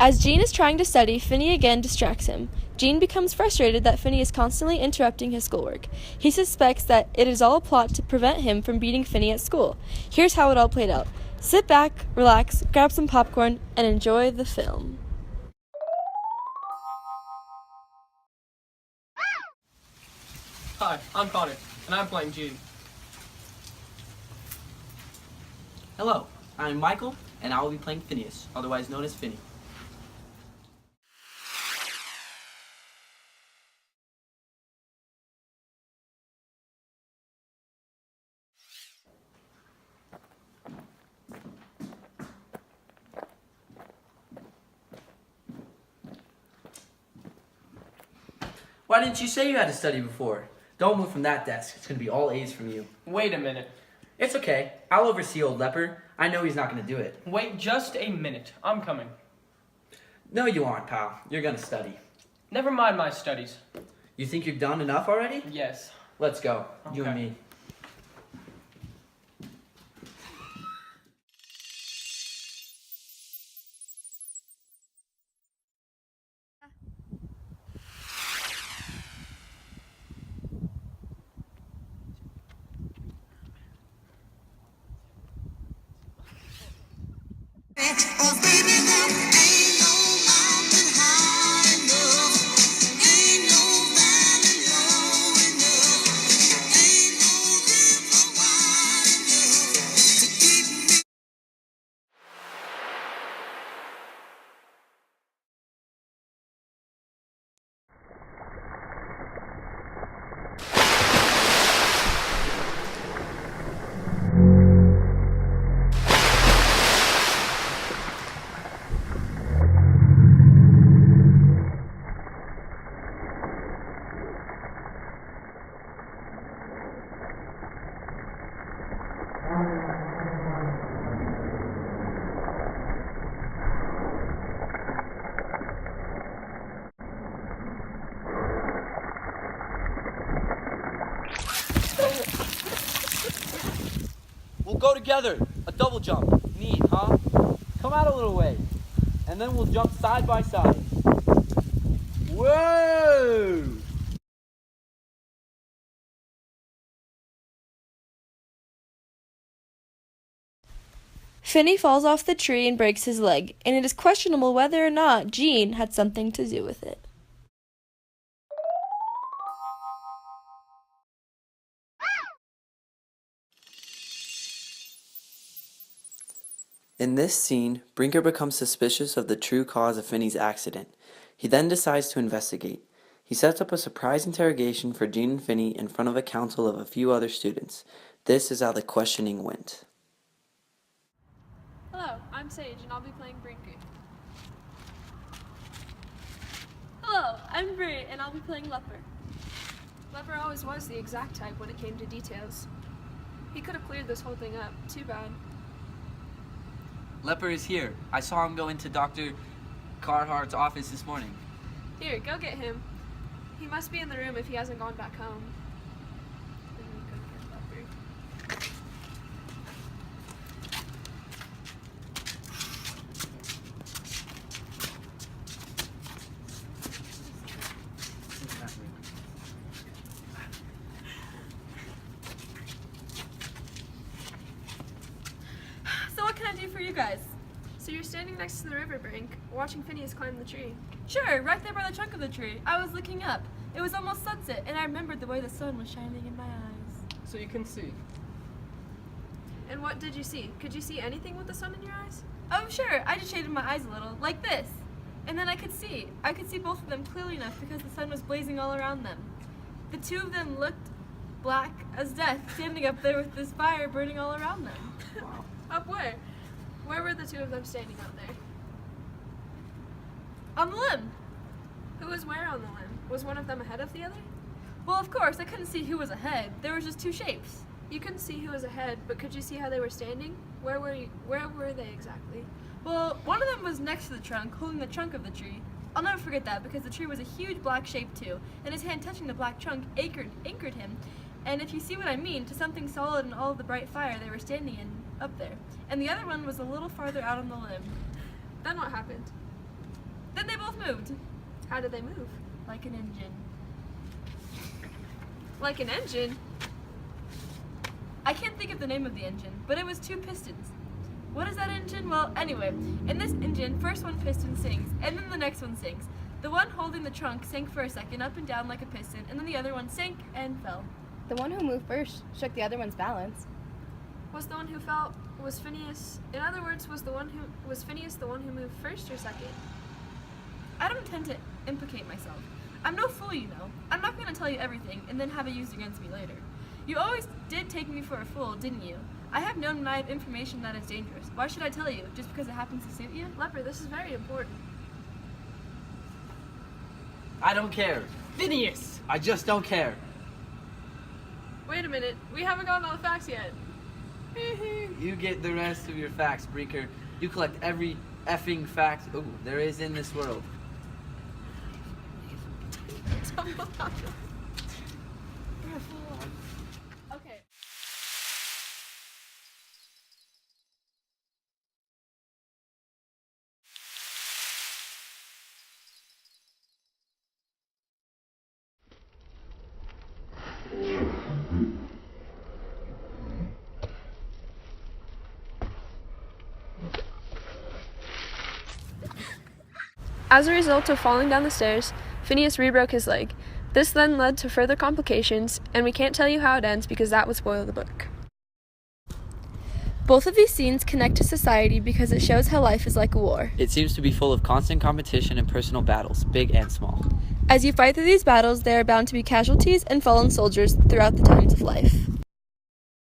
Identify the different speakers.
Speaker 1: As Gene is trying to study, Finney again distracts him. Gene becomes frustrated that Finney is constantly interrupting his schoolwork. He suspects that it is all a plot to prevent him from beating Finney at school. Here's how it all played out. Sit back, relax, grab some popcorn, and enjoy the film.
Speaker 2: Hi, I'm Connor, and I'm playing Gene.
Speaker 3: Hello, I'm Michael, and I will be playing Phineas, otherwise known as Finney. Why didn't you say you had to study before? Don't move from that desk. It's going to be all A's from you.
Speaker 2: Wait a minute.
Speaker 3: It's okay. I'll oversee old Leper. I know he's not going to do it.
Speaker 2: Wait just a minute. I'm coming.
Speaker 3: No, you aren't, pal. You're going to study.
Speaker 2: Never mind my studies.
Speaker 3: You think you've done enough already?
Speaker 2: Yes.
Speaker 3: Let's go.
Speaker 2: Okay.
Speaker 3: You and me.
Speaker 4: We'll go together. A double jump. Neat, huh? Come out a little way. And then we'll jump side by side. Whoa!
Speaker 1: Finney falls off the tree and breaks his leg, and it is questionable whether or not Gene had something to do with it.
Speaker 3: In this scene, Brinker becomes suspicious of the true cause of Finney's accident. He then decides to investigate. He sets up a surprise interrogation for Gene and Finney in front of a council of a few other students. This is how the questioning went.
Speaker 5: Hello, I'm Sage, and I'll be playing Brinker. Hello, I'm Brie, and I'll be playing Leper. Leper always was the exact type when it came to details. He could have cleared this whole thing up. Too bad.
Speaker 4: Leper is here. I saw him go into Dr. Carhart's office this morning.
Speaker 5: Here, go get him. He must be in the room if he hasn't gone back home. And then go get Leper.
Speaker 1: So what can I do for you guys?
Speaker 5: So you're standing next to the riverbank, watching Phineas climb the tree.
Speaker 1: Sure, right there by the trunk of the tree. I was looking up. It was almost sunset, and I remembered the way the sun was shining in my eyes.
Speaker 2: So you can see.
Speaker 5: And what did you see? Could you see anything with the sun in your eyes?
Speaker 1: Oh, sure. I just shaded my eyes a little, like this. And then I could see. I could see both of them clearly enough because the sun was blazing all around them. The two of them looked black as death, standing up there with this fire burning all around them.
Speaker 3: Wow.
Speaker 5: Up where? Where were the two of them standing out there?
Speaker 1: On the limb.
Speaker 5: Who was where on the limb? Was one of them ahead of the other?
Speaker 1: Well, of course, I couldn't see who was ahead. There was just two shapes.
Speaker 5: You couldn't see who was ahead, but could you see how they were standing? Where were they exactly?
Speaker 1: Well, one of them was next to the trunk, holding the trunk of the tree. I'll never forget that because the tree was a huge black shape too, and his hand touching the black trunk anchored him. And if you see what I mean, to something solid in all of the bright fire they were standing in up there. And the other one was a little farther out on the limb.
Speaker 5: Then what happened?
Speaker 1: Then they both moved.
Speaker 5: How did they move?
Speaker 1: Like an engine.
Speaker 5: Like an engine?
Speaker 1: I can't think of the name of the engine, but it was 2 pistons. What is that engine? Well, anyway, in this engine, first one piston sinks, and then the next one sinks. The one holding the trunk sank for a second up and down like a piston, and then the other one sank and fell.
Speaker 6: The one who moved first shook the other one's balance.
Speaker 5: Was the one who fell, was Phineas, in other words, was Phineas the one who moved first or second?
Speaker 1: I don't intend to implicate myself. I'm no fool, you know. I'm not going to tell you everything and then have it used against me later. You always did take me for a fool, didn't you? I have known when I have information that is dangerous. Why should I tell you? Just because it happens to suit you?
Speaker 5: Leper, this is very important.
Speaker 4: I don't care.
Speaker 2: Phineas!
Speaker 4: I just don't care.
Speaker 5: Wait a minute, we haven't gotten all the facts yet.
Speaker 4: You get the rest of your facts, Brinker. You collect every effing fact there is in this world.
Speaker 1: Okay.
Speaker 5: As a result of falling down the stairs, Phineas re-broke his leg. This then led to further complications, and we can't tell you how it ends because that would spoil the book.
Speaker 1: Both of these scenes connect to society because it shows how life is like a war.
Speaker 3: It seems to be full of constant competition and personal battles, big and small.
Speaker 1: As you fight through these battles, there are bound to be casualties and fallen soldiers throughout the times of life.